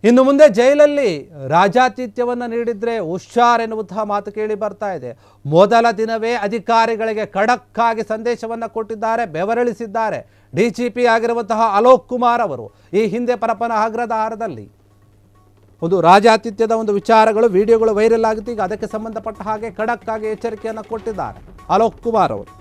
ಇನ್ನು ಮುಂದೆ ಜೈಲಲ್ಲಿ ರಾಜಾತಿಥ್ಯವನ್ನು ನೀಡಿದ್ರೆ ಹುಷಾರೆನ್ನುವಂತಹ ಮಾತು ಕೇಳಿ ಬರ್ತಾ ಇದೆ. ಮೊದಲ ದಿನವೇ ಅಧಿಕಾರಿಗಳಿಗೆ ಖಡಕ್ ಆಗಿ ಸಂದೇಶವನ್ನು ಕೊಟ್ಟಿದ್ದಾರೆ, ಬೆವರಿಳಿಸಿದ್ದಾರೆ. ಡಿಜಿಪಿ ಆಗಿರುವಂತಹ ಅಲೋಕ್ ಕುಮಾರ್ ಅವರು ಈ ಹಿಂದೆ ಪರಪ್ಪನ ಅಗ್ರಹಾರದಲ್ಲಿ ಒಂದು ರಾಜಾತಿಥ್ಯದ ಒಂದು ವಿಚಾರಗಳು ವಿಡಿಯೋಗಳು ವೈರಲ್ ಆಗಿತ್ತು. ಈಗ ಅದಕ್ಕೆ ಸಂಬಂಧಪಟ್ಟ ಹಾಗೆ ಖಡಕ್ ಆಗಿ ಎಚ್ಚರಿಕೆಯನ್ನು ಕೊಟ್ಟಿದ್ದಾರೆ ಅಲೋಕ್ ಕುಮಾರ್ ಅವರು.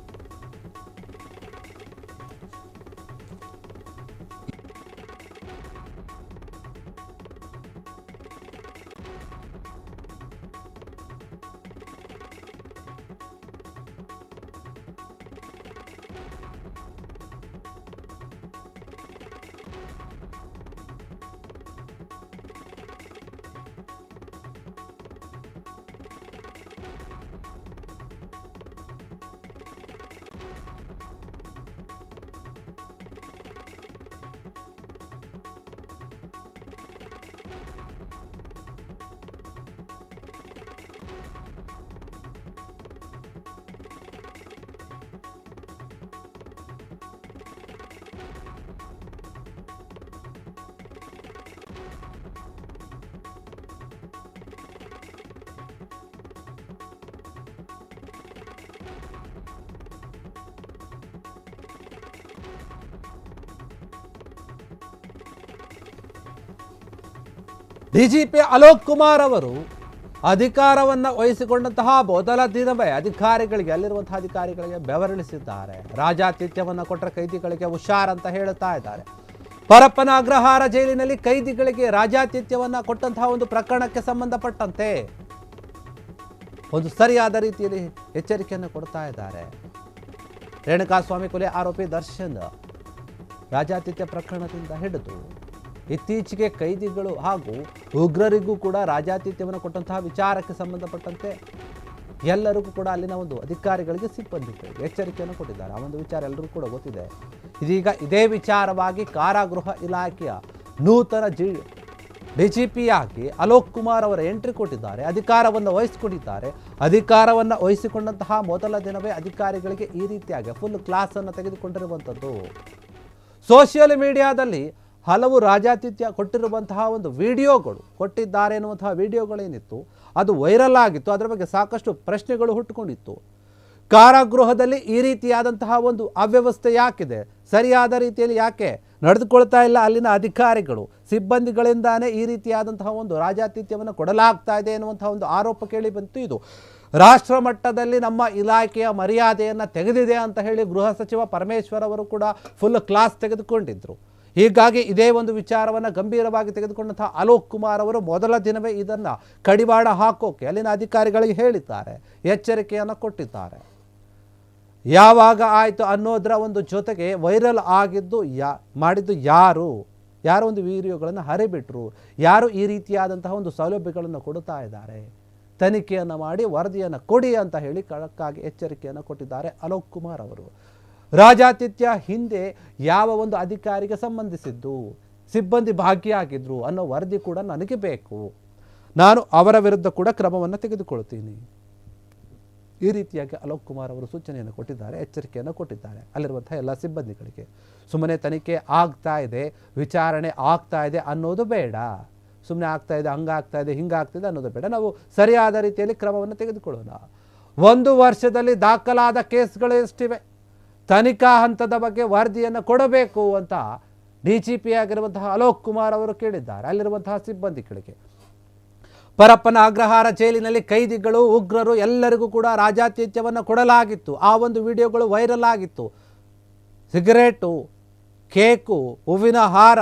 ಡಿಜಿಪಿ ಅಲೋಕ್ ಕುಮಾರ್ ಅವರು ಅಧಿಕಾರವನ್ನು ವಹಿಸಿಕೊಂಡಂತಹ ಮೊದಲ ದಿನವೇ ಅಧಿಕಾರಿಗಳಿಗೆ ಅಲ್ಲಿರುವಂತಹ ಅಧಿಕಾರಿಗಳಿಗೆ ಬೆವರಿಳಿಸಿದ್ದಾರೆ. ರಾಜಾತಿಥ್ಯವನ್ನು ಕೊಟ್ಟರೆ ಕೈದಿಗಳಿಗೆ ಹುಷಾರ್ ಅಂತ ಹೇಳುತ್ತಾ ಇದ್ದಾರೆ. ಪರಪ್ಪನ ಅಗ್ರಹಾರ ಜೈಲಿನಲ್ಲಿ ಕೈದಿಗಳಿಗೆ ರಾಜಾತಿಥ್ಯವನ್ನು ಕೊಟ್ಟಂತಹ ಒಂದು ಪ್ರಕರಣಕ್ಕೆ ಸಂಬಂಧಪಟ್ಟಂತೆ ಒಂದು ಸರಿಯಾದ ರೀತಿಯಲ್ಲಿ ಎಚ್ಚರಿಕೆಯನ್ನು ಕೊಡ್ತಾ ಇದ್ದಾರೆ. ರೇಣುಕಾಸ್ವಾಮಿ ಕೊಲೆ ಆರೋಪಿ ದರ್ಶನ್ ರಾಜಾತಿಥ್ಯ ಪ್ರಕರಣದಿಂದ ಹಿಡಿದು ಇತ್ತೀಚೆಗೆ ಕೈದಿಗಳು ಹಾಗೂ ಉಗ್ರರಿಗೂ ಕೂಡ ರಾಜಾತಿಥ್ಯವನ್ನು ಕೊಟ್ಟಂತಹ ವಿಚಾರಕ್ಕೆ ಸಂಬಂಧಪಟ್ಟಂತೆ ಎಲ್ಲರಿಗೂ ಕೂಡ ಅಲ್ಲಿನ ಒಂದು ಅಧಿಕಾರಿಗಳಿಗೆ ಸಿಬ್ಬಂದಿಗಳಿಗೆ ಎಚ್ಚರಿಕೆಯನ್ನು ಕೊಟ್ಟಿದ್ದಾರೆ. ಆ ಒಂದು ವಿಚಾರ ಎಲ್ಲರಿಗೂ ಕೂಡ ಗೊತ್ತಿದೆ. ಇದೀಗ ಇದೇ ವಿಚಾರವಾಗಿ ಕಾರಾಗೃಹ ಇಲಾಖೆಯ ನೂತನ ಡಿಜಿಪಿಯಾಗಿ ಅಲೋಕ್ ಕುಮಾರ್ ಅವರ ಎಂಟ್ರಿ ಕೊಟ್ಟಿದ್ದಾರೆ. ಅಧಿಕಾರವನ್ನು ವಹಿಸಿಕೊಂಡಿದ್ದಾರೆ. ಅಧಿಕಾರವನ್ನು ವಹಿಸಿಕೊಂಡಂತಹ ಮೊದಲ ದಿನವೇ ಅಧಿಕಾರಿಗಳಿಗೆ ಈ ರೀತಿಯಾಗಿ ಫುಲ್ ಕ್ಲಾಸನ್ನು ತೆಗೆದುಕೊಂಡಿರುವಂಥದ್ದು. ಸೋಷಿಯಲ್ ಮೀಡಿಯಾದಲ್ಲಿ ಹಲವು ರಾಜಾತಿಥ್ಯ ಕೊಟ್ಟಿರುವಂತಹ ಒಂದು ವಿಡಿಯೋಗಳು ಕೊಟ್ಟಿದ್ದಾರೆ ಎನ್ನುವಂತಹ ವಿಡಿಯೋಗಳೇನಿತ್ತು ಅದು ವೈರಲ್ ಆಗಿತ್ತು. ಅದರ ಬಗ್ಗೆ ಸಾಕಷ್ಟು ಪ್ರಶ್ನೆಗಳು ಹುಟ್ಟುಕೊಂಡಿತ್ತು. ಕಾರಾಗೃಹದಲ್ಲಿ ಈ ರೀತಿಯಾದಂತಹ ಒಂದು ಅವ್ಯವಸ್ಥೆ ಯಾಕಿದೆ, ಸರಿಯಾದ ರೀತಿಯಲ್ಲಿ ಯಾಕೆ ನಡೆದುಕೊಳ್ತಾ ಇಲ್ಲ ಅಲ್ಲಿನ ಅಧಿಕಾರಿಗಳು, ಸಿಬ್ಬಂದಿಗಳಿಂದಾನೇ ಈ ರೀತಿಯಾದಂತಹ ಒಂದು ರಾಜಾತಿಥ್ಯವನ್ನು ಕೊಡಲಾಗ್ತಾ ಇದೆ ಎನ್ನುವಂತಹ ಒಂದು ಆರೋಪ ಕೇಳಿ ಬಂತು. ಇದು ರಾಷ್ಟ್ರ ಮಟ್ಟದಲ್ಲಿ ನಮ್ಮ ಇಲಾಖೆಯ ಮರ್ಯಾದೆಯನ್ನು ತೆಗೆದಿದೆ ಅಂತ ಹೇಳಿ ಗೃಹ ಸಚಿವ ಪರಮೇಶ್ವರ್ ಅವರು ಕೂಡ ಫುಲ್ ಕ್ಲಾಸ್ ತೆಗೆದುಕೊಂಡಿದ್ರು. ಹೀಗಾಗಿ ಇದೇ ಒಂದು ವಿಚಾರವನ್ನು ಗಂಭೀರವಾಗಿ ತೆಗೆದುಕೊಂಡಂತಹ ಅಲೋಕ್ ಕುಮಾರ್ ಅವರು ಮೊದಲ ದಿನವೇ ಇದನ್ನು ಕಡಿವಾಣ ಹಾಕೋಕೆ ಅಲ್ಲಿನ ಅಧಿಕಾರಿಗಳಿಗೆ ಹೇಳಿದ್ದಾರೆ, ಎಚ್ಚರಿಕೆಯನ್ನು ಕೊಟ್ಟಿದ್ದಾರೆ. ಯಾವಾಗ ಆಯಿತು ಅನ್ನೋದರ ಒಂದು ಜೊತೆಗೆ ವೈರಲ್ ಆಗಿದ್ದು ಮಾಡಿದ್ದು ಯಾರು ಒಂದು ವಿಡಿಯೋಗಳನ್ನು ಹರಿಬಿಟ್ರು, ಯಾರು ಈ ರೀತಿಯಾದಂತಹ ಒಂದು ಸೌಲಭ್ಯಗಳನ್ನು ಕೊಡುತ್ತಾ ಇದ್ದಾರೆ, ತನಿಖೆಯನ್ನು ಮಾಡಿ ವರದಿಯನ್ನು ಕೊಡಿ ಅಂತ ಹೇಳಿ ಖಡಕ್ಕಾಗಿ ಎಚ್ಚರಿಕೆಯನ್ನು ಕೊಟ್ಟಿದ್ದಾರೆ ಅಲೋಕ್ ಕುಮಾರ್ ಅವರು. ರಾಜಾತಿಥ್ಯ ಹಿಂದೆ ಯಾವ ಒಂದು ಅಧಿಕಾರಿಗೆ ಸಂಬಂಧಿಸಿದ್ದು, ಸಿಬ್ಬಂದಿ ಭಾಗಿಯಾಗಿದ್ರು ಅನ್ನೋ ವರದಿ ಕೂಡ ನನಗೆ ಬೇಕು, ನಾನು ಅವರ ವಿರುದ್ಧ ಕೂಡ ಕ್ರಮವನ್ನು ತೆಗೆದುಕೊಳ್ತೀನಿ. ಈ ರೀತಿಯಾಗಿ ಅಲೋಕ್ ಕುಮಾರ್ ಅವರು ಸೂಚನೆಯನ್ನು ಕೊಟ್ಟಿದ್ದಾರೆ, ಎಚ್ಚರಿಕೆಯನ್ನು ಕೊಟ್ಟಿದ್ದಾರೆ ಅಲ್ಲಿರುವಂಥ ಎಲ್ಲ ಸಿಬ್ಬಂದಿಗಳಿಗೆ. ಸುಮ್ಮನೆ ತನಿಖೆ ಆಗ್ತಾ ಇದೆ, ವಿಚಾರಣೆ ಆಗ್ತಾ ಇದೆ ಅನ್ನೋದು ಬೇಡ, ಸುಮ್ಮನೆ ಆಗ್ತಾ ಇದೆ, ಹಂಗಾಗ್ತಾ ಇದೆ, ಹಿಂಗಾಗ್ತಿದೆ ಅನ್ನೋದು ಬೇಡ. ನಾವು ಸರಿಯಾದ ರೀತಿಯಲ್ಲಿ ಕ್ರಮವನ್ನು ತೆಗೆದುಕೊಳ್ಳೋಣ. 1 ವರ್ಷದಲ್ಲಿ ದಾಖಲಾದ ಕೇಸ್ಗಳು ಎಷ್ಟಿವೆ, ತನಿಖಾ ಹಂತದ ಬಗ್ಗೆ ವರದಿಯನ್ನು ಕೊಡಬೇಕು ಅಂತ ಡಿಜಿಪಿ ಆಗಿರುವಂತಹ ಅಲೋಕ್ ಕುಮಾರ್ ಅವರು ಕೇಳಿದ್ದಾರೆ ಅಲ್ಲಿರುವಂತಹ ಸಿಬ್ಬಂದಿಗಳಿಗೆ. ಪರಪ್ಪನ ಅಗ್ರಹಾರ ಜೈಲಿನಲ್ಲಿ ಕೈದಿಗಳು, ಉಗ್ರರು ಎಲ್ಲರಿಗೂ ಕೂಡ ರಾಜಾತಿಥ್ಯವನ್ನು ಕೊಡಲಾಗಿತ್ತು. ಆ ಒಂದು ವಿಡಿಯೋಗಳು ವೈರಲ್ ಆಗಿತ್ತು. ಸಿಗರೇಟು, ಕೇಕು, ಹೂವಿನ ಹಾರ,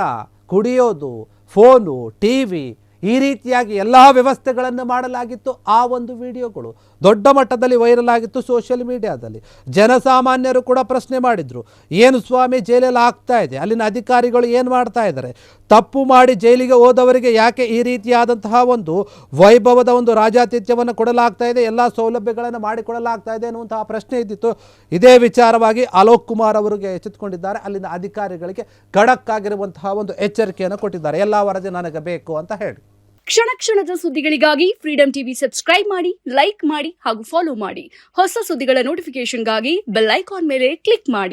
ಕುಡಿಯೋದು, ಫೋನು, ಟಿವಿ, ಈ ರೀತಿಯಾಗಿ ಎಲ್ಲ ವ್ಯವಸ್ಥೆಗಳನ್ನು ಮಾಡಲಾಗಿತ್ತು. ಆ ಒಂದು ವಿಡಿಯೋಗಳು ದೊಡ್ಡ ಮಟ್ಟದಲ್ಲಿ ವೈರಲ್ ಆಗಿತ್ತು ಸೋಷಿಯಲ್ ಮೀಡಿಯಾದಲ್ಲಿ. ಜನಸಾಮಾನ್ಯರು ಕೂಡ ಪ್ರಶ್ನೆ ಮಾಡಿದರು, ಏನು ಸ್ವಾಮಿ ಜೈಲಲ್ಲಿ ಆಗ್ತಾ ಇದೆ, ಅಲ್ಲಿನ ಅಧಿಕಾರಿಗಳು ಏನು ಮಾಡ್ತಾ ಇದ್ದಾರೆ, ತಪ್ಪು ಮಾಡಿ ಜೈಲಿಗೆ ಹೋದವರಿಗೆ ಯಾಕೆ ಈ ರೀತಿಯಾದಂತಹ ಒಂದು ವೈಭವದ ಒಂದು ರಾಜಾತಿಥ್ಯವನ್ನು ಕೊಡಲಾಗ್ತಾ ಇದೆ, ಎಲ್ಲ ಸೌಲಭ್ಯಗಳನ್ನು ಮಾಡಿಕೊಡಲಾಗ್ತಾ ಇದೆ ಅನ್ನುವಂತಹ ಪ್ರಶ್ನೆ ಇದ್ದಿತ್ತು. ಇದೇ ವಿಚಾರವಾಗಿ ಅಲೋಕ್ ಕುಮಾರ್ ಅವರಿಗೆ ಎಚ್ಚೆತ್ತುಕೊಂಡಿದ್ದಾರೆ. ಅಲ್ಲಿನ ಅಧಿಕಾರಿಗಳಿಗೆ ಖಡಕ್ ಆಗಿರುವಂತಹ ಒಂದು ಎಚ್ಚರಿಕೆಯನ್ನು ಕೊಟ್ಟಿದ್ದಾರೆ, ಎಲ್ಲ ವರದಿ ನನಗೆ ಬೇಕು ಅಂತ ಹೇಳಿ. ಕ್ಷಣ ಕ್ಷಣದ ಸುದ್ದಿಗಳಿಗಾಗಿ ಫ್ರೀಡಂ ಟಿವಿ ಸಬ್ಸ್ಕ್ರೈಬ್ ಮಾಡಿ, ಲೈಕ್ ಮಾಡಿ ಹಾಗೂ ಫಾಲೋ ಮಾಡಿ. ಹೊಸ ಸುದ್ದಿಗಳ ನೋಟಿಫಿಕೇಶನ್ಗಾಗಿ ಬೆಲ್ ಐಕಾನ್ ಮೇಲೆ ಕ್ಲಿಕ್ ಮಾಡಿ.